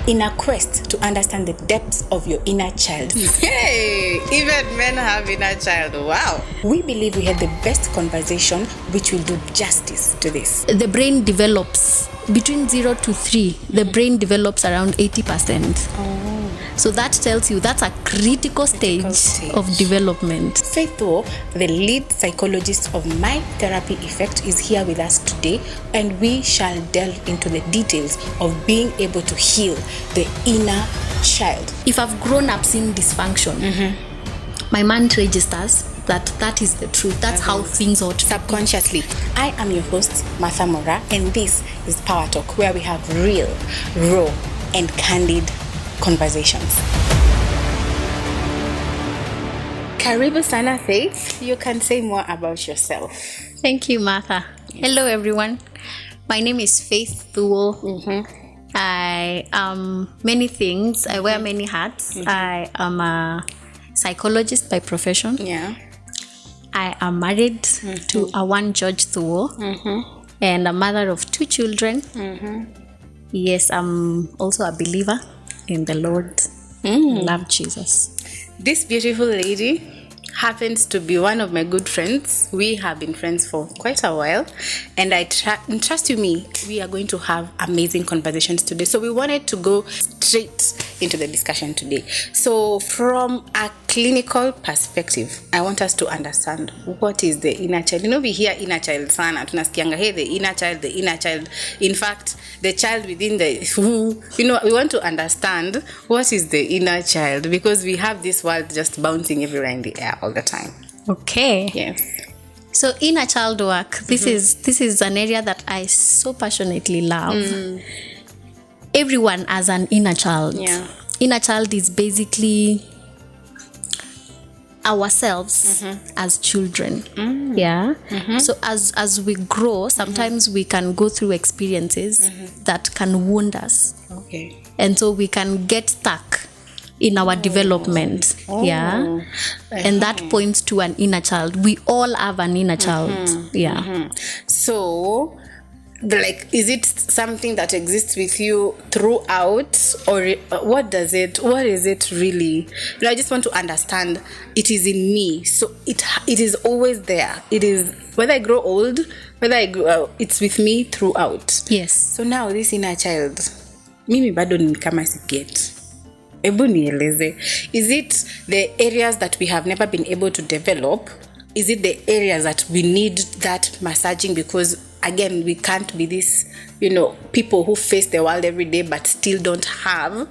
in a quest to understand the depths of your inner child. Hey, even men have inner child. Wow. We believe we had the best conversation which will do justice to this. The brain develops between 0 to 3. The brain develops around 80%. So that tells you that's a critical stage of development. Faith Thuo, the lead psychologist of My Therapy Effect, is here with us today, and we shall delve into the details of being able to heal the inner child. If I've grown up seeing dysfunction, my mind registers that is the truth. That's how things ought to Subconsciously. I am your host, Martha Mora, and this is Power Talk, where we have real, raw, and candid conversations. Karibu sana, Faith. You can say more about yourself. Thank you, Martha. Hello, everyone. My name is Faith Thuo. I am many things. I wear many hats. I am a psychologist by profession. Yeah. I am married to a one George Thuo and a mother of 2 children. Yes, I'm also a believer in the Lord. Love Jesus. This beautiful lady happens to be one of my good friends. We have been friends for quite a while, and I trust you me, we are going to have amazing conversations today. So we wanted to go straight into the discussion today. So from a clinical perspective, I want us to understand what is the inner child. You know, we hear inner child sana, tunasikianga, hey, the inner child. In fact, the child within the who, you know, we want to understand what is the inner child, because we have this world just bouncing everywhere in the air all the time. Okay. Yes. So inner child work, this is an area that I so passionately love. Everyone has an inner child. Yeah. Inner child is basically ourselves as children. Yeah. So as we grow, sometimes we can go through experiences that can wound us. Okay. And so we can get stuck in our development. Yeah. And that points to an inner child. We all have an inner child. Yeah. So, like, is it something that exists with you throughout, or what is it really? You know, I just want to understand. It is in me, so it is always there. It is, whether I grow old, whether I grow, it's with me throughout. Yes. So now this inner child, mimi bado ni kama siget. Ebu nieleze. Is it the areas that we have never been able to develop? Is it the areas that we need that massaging? Because again, we can't be this, you know, people who face the world every day but still don't have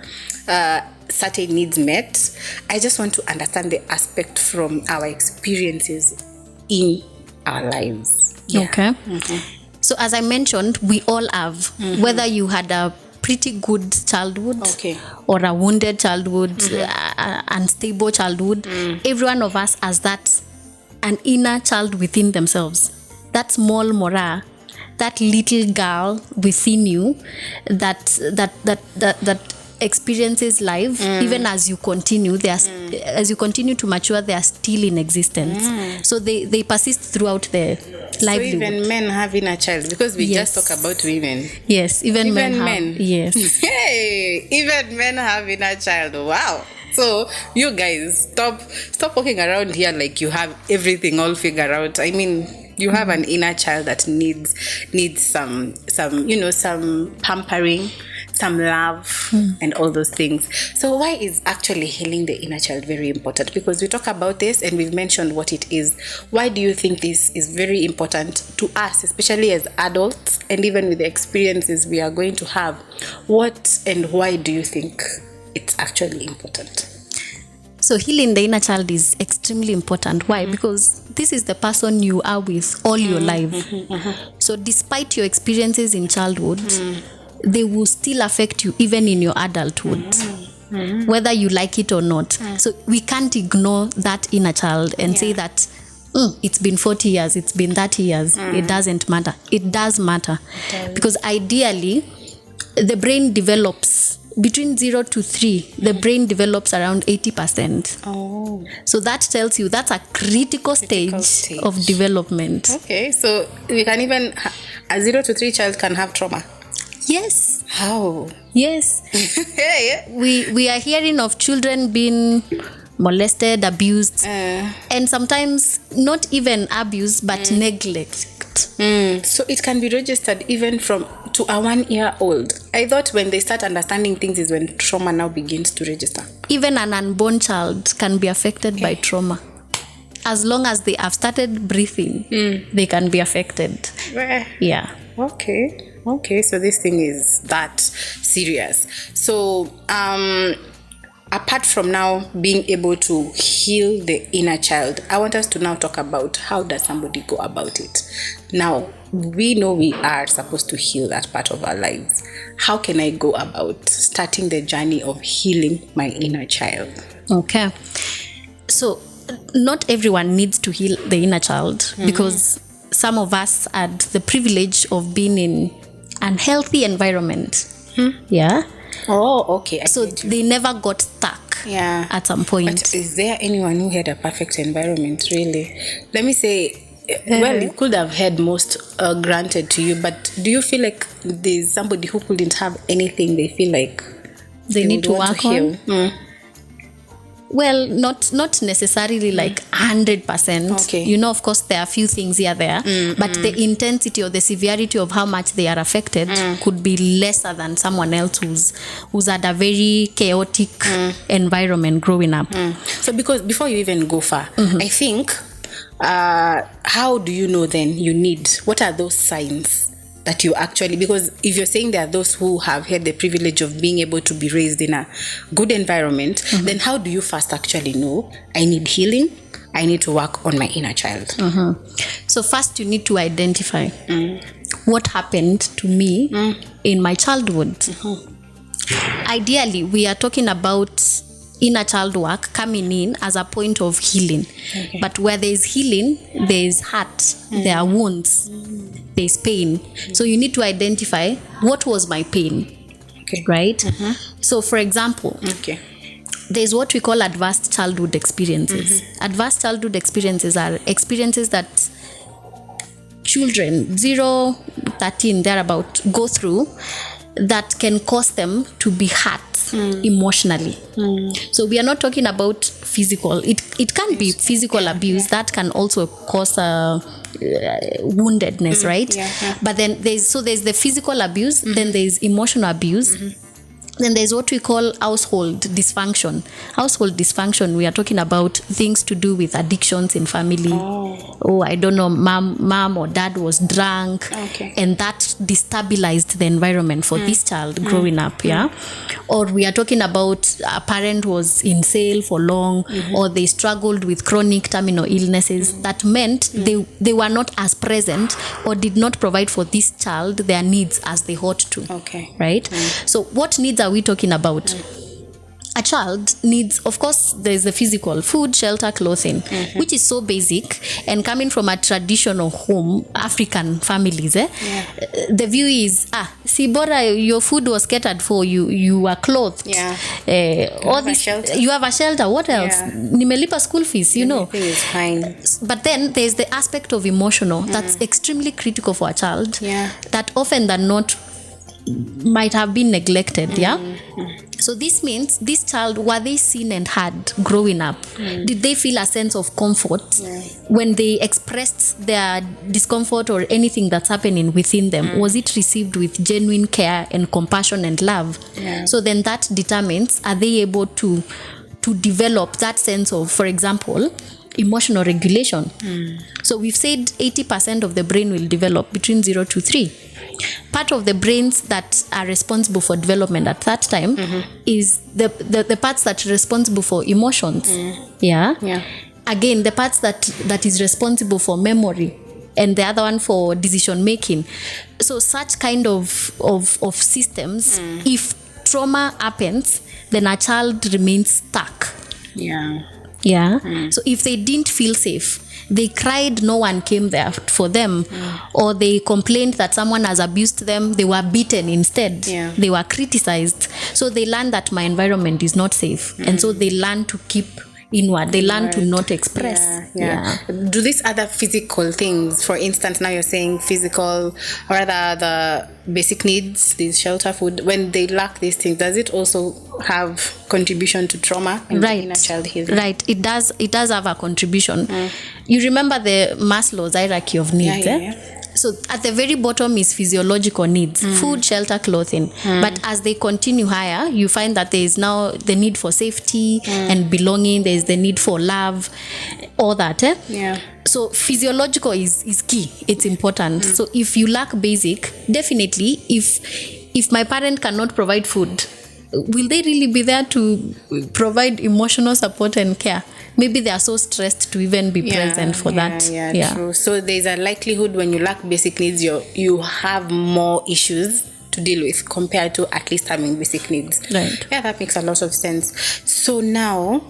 certain needs met. I just want to understand the aspect from our experiences in our lives. Yeah. Okay. So as I mentioned, we all have, whether you had a pretty good childhood or a wounded childhood, unstable childhood, every one of us has that, an inner child within themselves. That small Mora, that little girl within you that experiences life, even as you continue, as you continue to mature, they are still in existence. So they persist throughout the livelihood. So even men have inner child, because we just talk about women. Yes, even men. Yes. Hey, even men have inner child. Wow. So you guys, stop walking around here like you have everything all figured out. I mean, you have an inner child that needs some some pampering, some love, and all those things. So why is actually healing the inner child very important? Because we talk about this and we've mentioned what it is. Why do you think this is very important to us, especially as adults, and even with the experiences we are going to have? What and why do you think it's actually important? So healing the inner child is extremely important. Why? Because this is the person you are with all your life. So despite your experiences in childhood, they will still affect you even in your adulthood, whether you like it or not. So we can't ignore that inner child and say that it's been 40 years, it's been 30 years. It doesn't matter. It does matter. Because ideally, the brain develops between 0 to 3, the brain develops around 80%. So that tells you that's a critical stage of development. Okay, so we can even, a 0 to 3 child can have trauma. Yes. How? Yes. Hey. We are hearing of children being molested, abused, and sometimes not even abuse, but neglect. So it can be registered even to a 1-year-old. I thought when they start understanding things is when trauma now begins to register. Even an unborn child can be affected by trauma. As long as they have started breathing, they can be affected. Yeah. Okay, so this thing is that serious. So apart from now being able to heal the inner child, I want us to now talk about how does somebody go about it. Now, we know we are supposed to heal that part of our lives. How can I go about starting the journey of healing my inner child? Okay. So not everyone needs to heal the inner child, because some of us had the privilege of being in an healthy environment. Yeah. Oh, okay. So they never got stuck at some point. But is there anyone who had a perfect environment, really? Let me say, well, you could have had most granted to you, but do you feel like there's somebody who couldn't have anything they feel like they need to want work heal? on? Well, not necessarily like 100%. Okay. You know, of course, there are a few things here there, but the intensity or the severity of how much they are affected could be lesser than someone else who's had a very chaotic environment growing up. So because before you even go far, I think, how do you know then what are those signs that you actually, because if you're saying there are those who have had the privilege of being able to be raised in a good environment, then how do you first actually know I need healing, I need to work on my inner child? So first you need to identify what happened to me in my childhood. Ideally, we are talking about inner child work coming in as a point of healing. But where there is healing, there is hurt, there are wounds, there is pain. So you need to identify what was my pain, right? So for example, there's what we call advanced childhood experiences. Advanced childhood experiences are experiences that children 0-13 thereabout go through that can cause them to be hurt emotionally. So we are not talking about physical. It can be physical abuse that can also cause woundedness, right? But then there's the physical abuse, then there's emotional abuse. Then there's what we call household dysfunction. Household dysfunction, we are talking about things to do with addictions in family. Oh, I don't know, mom or dad was drunk, and that destabilized the environment for this child growing up, Or we are talking about a parent was in sale for long, or they struggled with chronic terminal illnesses. That meant they were not as present or did not provide for this child their needs as they ought to. Right? So what needs are we talking about? A child needs, of course, there's the physical, food, shelter, clothing, which is so basic. And coming from a traditional home, African families, the view is, see, bora, your food was catered for, you are clothed. All this, you have a shelter. What else? Nimelipa school fees, you know. Everything is fine. But then there's the aspect of emotional that's extremely critical for a child, that often than not might have been neglected. So this means this child, were they seen and heard growing up? Did they feel a sense of comfort when they expressed their discomfort or anything that's happening within them? Was it received with genuine care and compassion and love? So then that determines, are they able to develop that sense of, for example, emotional regulation? So we've said 80% of the brain will develop between 0 to 3. Part of the brains that are responsible for development at that time is the parts that are responsible for emotions. Again, the parts that is responsible for memory, and the other one for decision making. So such kind of systems, if trauma happens, then a child remains stuck. So if they didn't feel safe, they cried, no one came there for them, or they complained that someone has abused them, they were beaten instead, they were criticized. So they learn that my environment is not safe, and so they learn to keep inward. They learn to not express. Do these other physical things, for instance, now you're saying physical, or rather the basic needs, these shelter, food, when they lack these things, does it also have contribution to trauma and inner child healing? Right. It does have a contribution. You remember the Maslow's hierarchy of needs, So at the very bottom is physiological needs, food, shelter, clothing. But as they continue higher, you find that there is now the need for safety and belonging. There is the need for love, all that. So physiological is key. It's important. So if you lack basic, definitely, if my parent cannot provide food, will they really be there to provide emotional support and care? Maybe they are so stressed to even be present for that. True. So there's a likelihood when you lack basic needs, you have more issues to deal with compared to at least having basic needs. Right. Yeah, that makes a lot of sense. So now,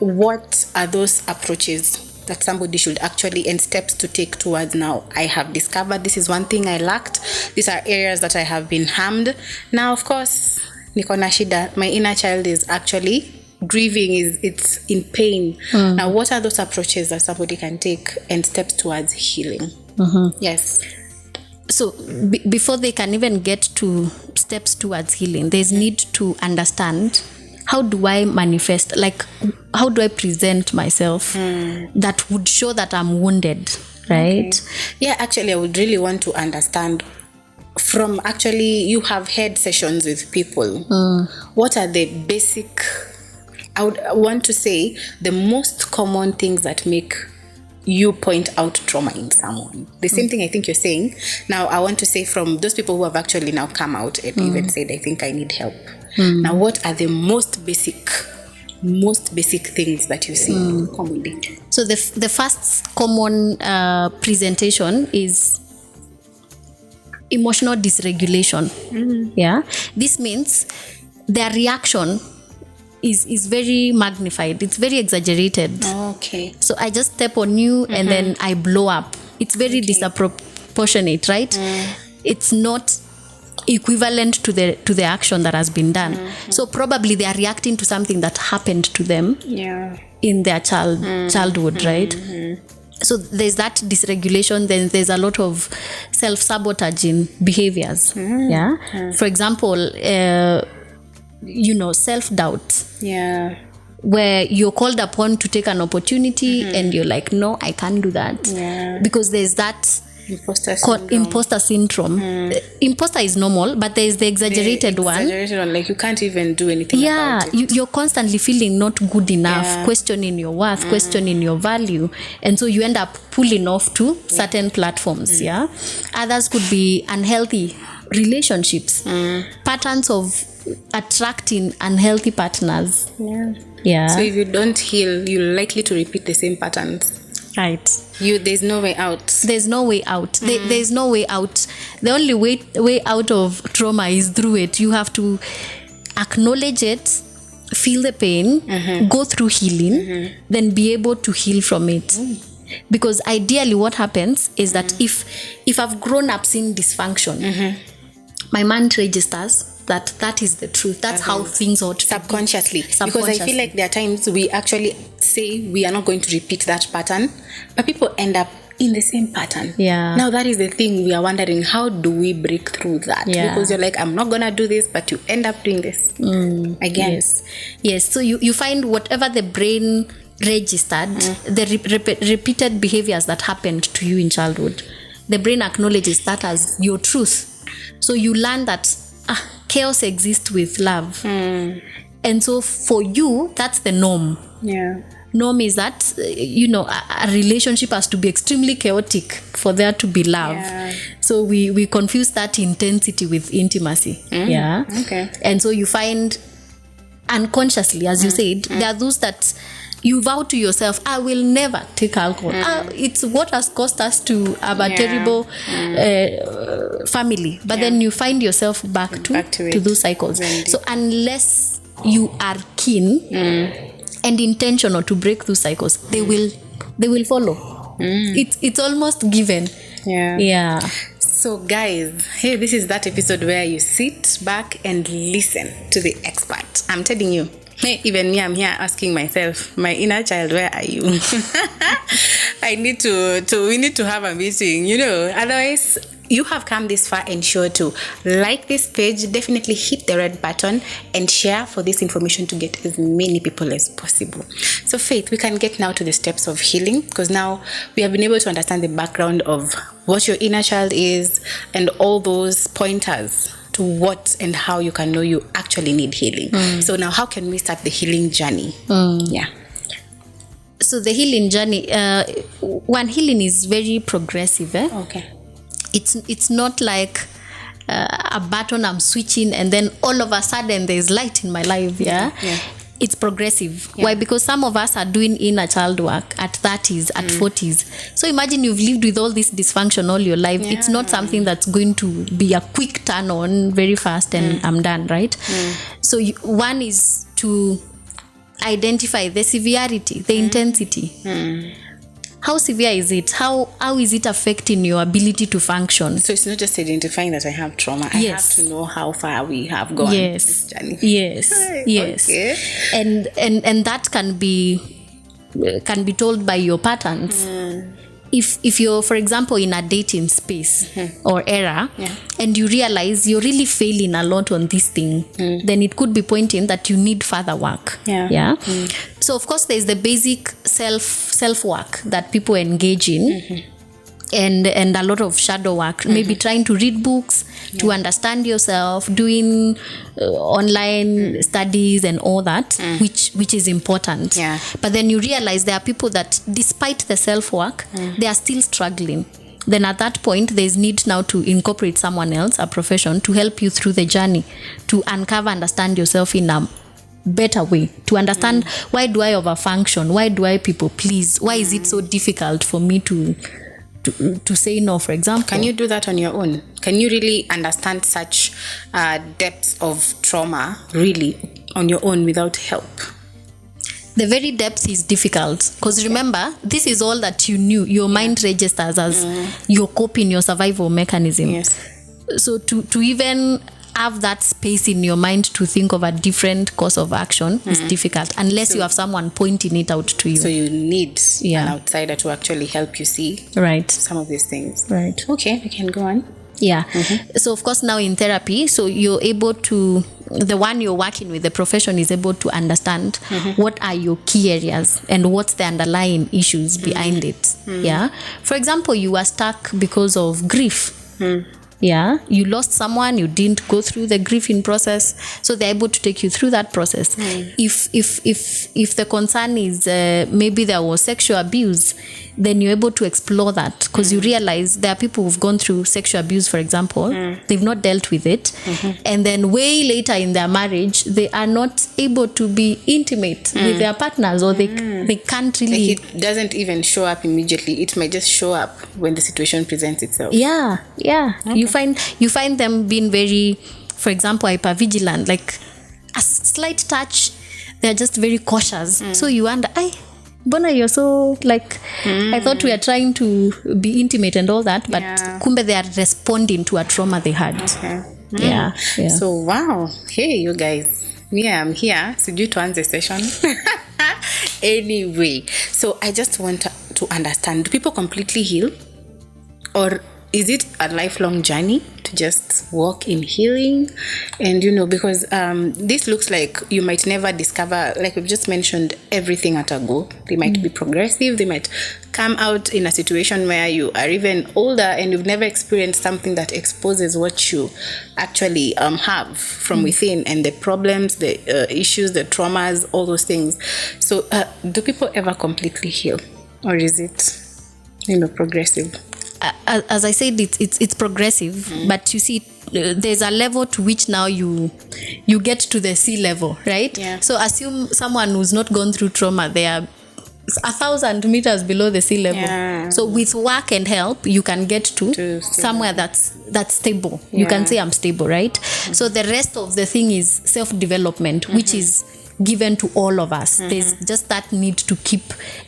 what are those approaches that somebody should actually, and steps to take towards now? I have discovered this is one thing I lacked. These are areas that I have been harmed. Now, of course, niko na shida. My inner child is actually grieving, it's in pain. Now, what are those approaches that somebody can take and steps towards healing? Yes. So before they can even get to steps towards healing, there's need to understand, how do I manifest, like how do I present myself that would show that I'm wounded, right? Yeah, actually, I would really want to understand from, actually, you have had sessions with people. What are the basic, I would want to say, the most common things that make you point out trauma in someone? The same thing I think you're saying. Now, I want to say from those people who have actually now come out and even said, I think I need help. Now, what are the most basic things that you see commonly? So the first common presentation is emotional dysregulation. This means their reaction is very magnified. It's very exaggerated. So I just step on you and then I blow up. It's very disproportionate, right? It's not equivalent to the action that has been done. So probably they are reacting to something that happened to them in their childhood, right? So there's that dysregulation. Then there's a lot of self-sabotaging behaviors. For example, self-doubt. Where you're called upon to take an opportunity and you're like, no, I can't do that. Because there's that imposter syndrome. Imposter is normal, but there's the exaggerated one. Like you can't even do anything about it. You're constantly feeling not good enough, questioning your worth, questioning your value, and so you end up pulling off to certain platforms. Others could be unhealthy relationships, patterns of attracting unhealthy partners. So if you don't heal, you're likely to repeat the same patterns. Right. There's no way out. There's no way out. There's no way out. The only way out of trauma is through it. You have to acknowledge it, feel the pain, go through healing, then be able to heal from it. Because ideally what happens is that if I've grown up seeing dysfunction, my mind registers that is the truth. That's how things ought to subconsciously. Because I feel like there are times we actually say we are not going to repeat that pattern, but people end up in the same pattern. Now that is the thing, we are wondering, how do we break through that? Because you're like, I'm not gonna do this, but you end up doing this again. Yes. So you find whatever the brain registered, the repeated behaviors that happened to you in childhood, the brain acknowledges that as your truth. So you learn that chaos exists with love. And so for you, that's the norm. Norm is that, a relationship has to be extremely chaotic for there to be love. So we confuse that intensity with intimacy. And so you find unconsciously, as you said, there are those that you vow to yourself, I will never take alcohol. It's what has caused us to have a terrible family. But then you find yourself back to those cycles. So unless you are keen and intentional to break those cycles, they will follow. It's almost given. So guys, hey, this is that episode where you sit back and listen to the expert. I'm telling you, Hey, even me, I'm here asking myself, my inner child, where are you? We need to have a meeting, otherwise you have come this far. Ensure to like this page, definitely hit the red button and share for this information to get as many people as possible. So Faith, we can get now to the steps of healing, because now we have been able to understand the background of what your inner child is and all those pointers to what and how you can know you actually need healing. So now how can we start the healing journey? Yeah. So the healing journey, one, healing is very progressive. Okay. It's not like a button I'm switching and then all of a sudden there's light in my life. Yeah. It's progressive. Why? Because some of us are doing inner child work at 30s, at 40s. So imagine you've lived with all this dysfunction all your life. It's not something that's going to be a quick turn on very fast and I'm done, right? So one is to identify the severity, the intensity. How severe is it? How is it affecting your ability to function? So it's not just identifying that I have trauma. I have to know how far we have gone in this journey. Yes. Okay. And that can be told by your patterns. If you're, for example, in a dating space or era, and you realize you're really failing a lot on this thing, then it could be pointing that you need further work. So of course there's the basic self work that people engage in, and a lot of shadow work, maybe trying to read books to understand yourself, doing online studies and all that, which is important. But then you realize there are people that despite the self work, they are still struggling. Then at that point there's need now to incorporate someone else, a profession, to help you through the journey, to uncover, understand yourself in a better way, to understand why do I overfunction, why do I people please, why is it so difficult for me to say no, for example. Can you do that on your own? Can you really understand such depths of trauma really on your own without help? The very depth is difficult, because remember, this is all that you knew. Your mind registers as your coping, your survival mechanism. So to even have that space in your mind to think of a different course of action is difficult, unless you have someone pointing it out to you. So you need an outsider to actually help you see some of these things. Okay, we can go on. So of course now in therapy, so you're able to, the one you're working with, the profession is able to understand what are your key areas and what's the underlying issues behind it. For example, you are stuck because of grief. You lost someone, you didn't go through the grieving process, so they're able to take you through that process. If the concern is maybe there was sexual abuse, then you're able to explore that, because you realize there are people who've gone through sexual abuse, for example, they've not dealt with it, and then way later in their marriage they are not able to be intimate with their partners, or they can't really, like it doesn't even show up immediately. It might just show up when the situation presents itself. You find them being very, for example, hypervigilant, like a slight touch they're just very cautious. So you wonder, Bona, you're so like, I thought we are trying to be intimate and all that, but kumbe they are responding to a trauma they had. So wow, hey you guys, me, I'm here, sijui tuanze session. Anyway, so I just want to understand, do people completely heal, or is it a lifelong journey to just walk in healing? And because this looks like you might never discover, like we've just mentioned, everything at a go. They might be progressive. They might come out in a situation where you are even older and you've never experienced something that exposes what you actually have from within, and the problems, the issues, the traumas, all those things. So do people ever completely heal, or is it progressive? As I said, it's progressive, but you see, there's a level to which now you get to the sea level, right? So assume someone who's not gone through trauma, they are 1,000 meters below the sea level. So with work and help, you can get to somewhere that's stable. You can say I'm stable, right? So the rest of the thing is self-development, which is given to all of us. There's just that need to keep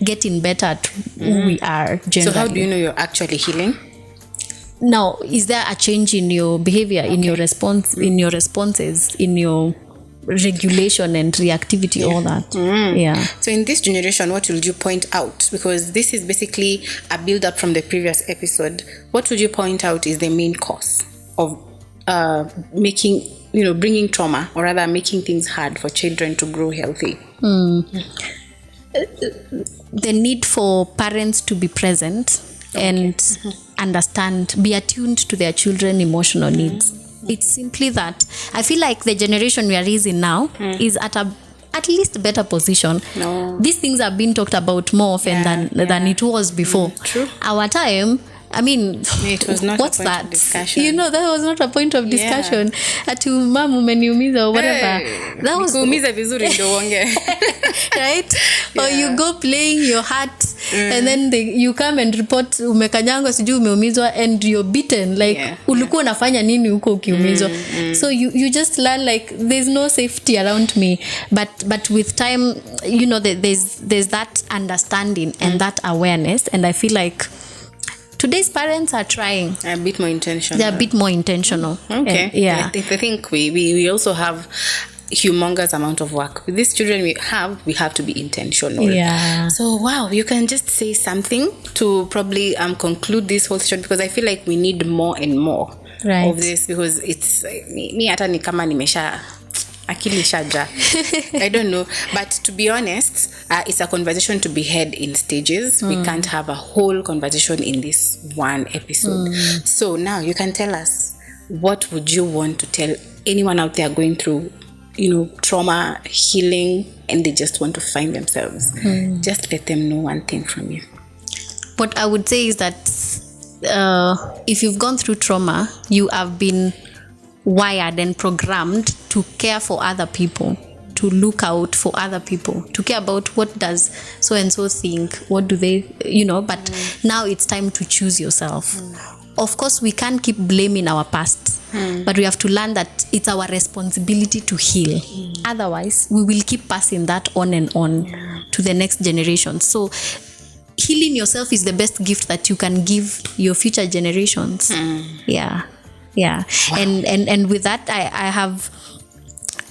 getting better at who we are generally. So how do you know you're actually healing? Now, is there a change in your behavior, in your response, in your responses, in your regulation and reactivity, all that. Yeah. So in this generation, what would you point out? Because this is basically a build up from the previous episode. What would you point out is the main cause of bringing trauma, or rather making things hard for children to grow healthy? The need for parents to be present and understand, be attuned to their children's emotional needs. It's simply that. I feel like the generation we are raising now is at least a better position. No. These things are being talked about more often than it was before. True. Our time, I mean, it was not what's a point that? of discussion. That was not a point of discussion. Ati mama umeniumiza or whatever. That was Nikuumize vizuri ndio uongee. Right? Or you go playing your heart and then you come and report umekanyangwa sijui umeumizwa and you're beaten, like ulikuwa unafanya nini huko ukiumizwa. So you just learn like there's no safety around me, but with time there's that understanding and that awareness, and I feel like today's parents are trying. A bit more intentional. They're a bit more intentional. Okay. Yeah. I think we also have humongous amount of work. With these children we have to be intentional. Yeah. So wow, you can just say something to probably conclude this whole session, because I feel like we need more and more of this, because it's me hata ni kama nimesha akili shaja. I don't know, but to be honest, it's a conversation to be had in stages. We can't have a whole conversation in this one episode. So now you can tell us, what would you want to tell anyone out there going through trauma healing and they just want to find themselves? Just let them know one thing from you. What I would say is that if you've gone through trauma, you have been wired and programmed to care for other people, to look out for other people, to care about what does so and so think, what do they, but now it's time to choose yourself. Of course, we can't keep blaming our past, but we have to learn that it's our responsibility to heal. Otherwise, we will keep passing that on and on to the next generation. So healing yourself is the best gift that you can give your future generations. Yeah. Wow. And with that, I have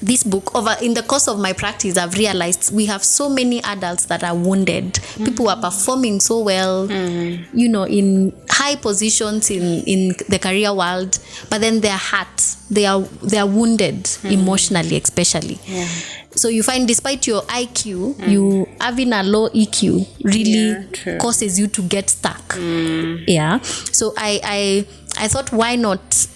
this book. In the course of my practice, I've realized we have so many adults that are wounded. People are performing so well, in high positions in the career world, but then their hearts, they are wounded emotionally, especially. So you find despite your IQ, you having a low EQ really causes you to get stuck. So I thought, why not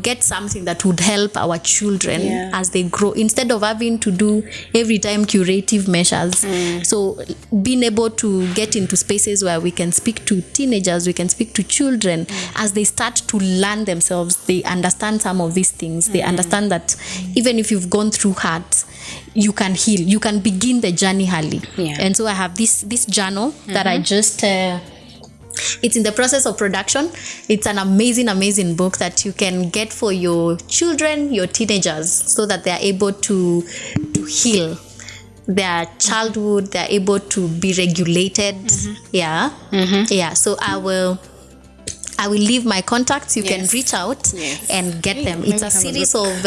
get something that would help our children as they grow, instead of having to do every time curative measures. So being able to get into spaces where we can speak to teenagers, we can speak to children as they start to learn themselves. They understand some of these things. They understand that even if you've gone through hurt, you can heal, you can begin the journey early. And so I have this journal that I just it's in the process of production. It's an amazing book that you can get for your children, your teenagers, so that they are able to heal their childhood. They are able to be regulated. So I will leave my contacts. You can reach out and get them. It's a series of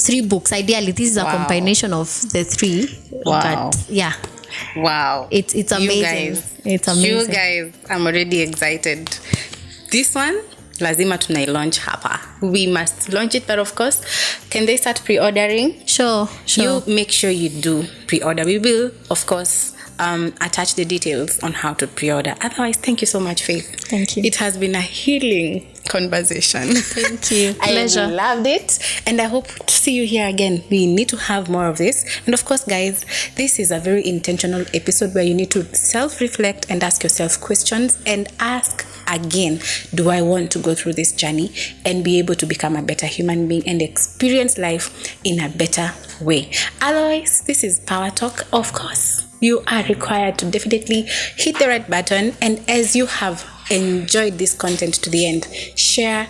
3 books. Ideally, this is a combination of the 3. But wow, it's amazing. It's amazing. You guys, I'm already excited. This one lazima tunai-launch hapa. We must launch it, but of course, can they start pre-ordering? Sure. You make sure you do pre-order. We will, of course, attach the details on how to pre-order. Otherwise, thank you so much, Faith. Thank you. It has been a healing conversation. Thank you. Pleasure. I loved it, and I hope to see you here again. We need to have more of this. And of course, guys, this is a very intentional episode where you need to self-reflect and ask yourself questions and ask again, do I want to go through this journey and be able to become a better human being and experience life in a better way? Otherwise, this is Power Talk. Of course, you are required to definitely hit the right button, and as you have enjoyed this content to the end, share.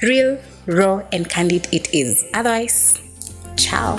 Real, raw, and candid it is. Otherwise, ciao.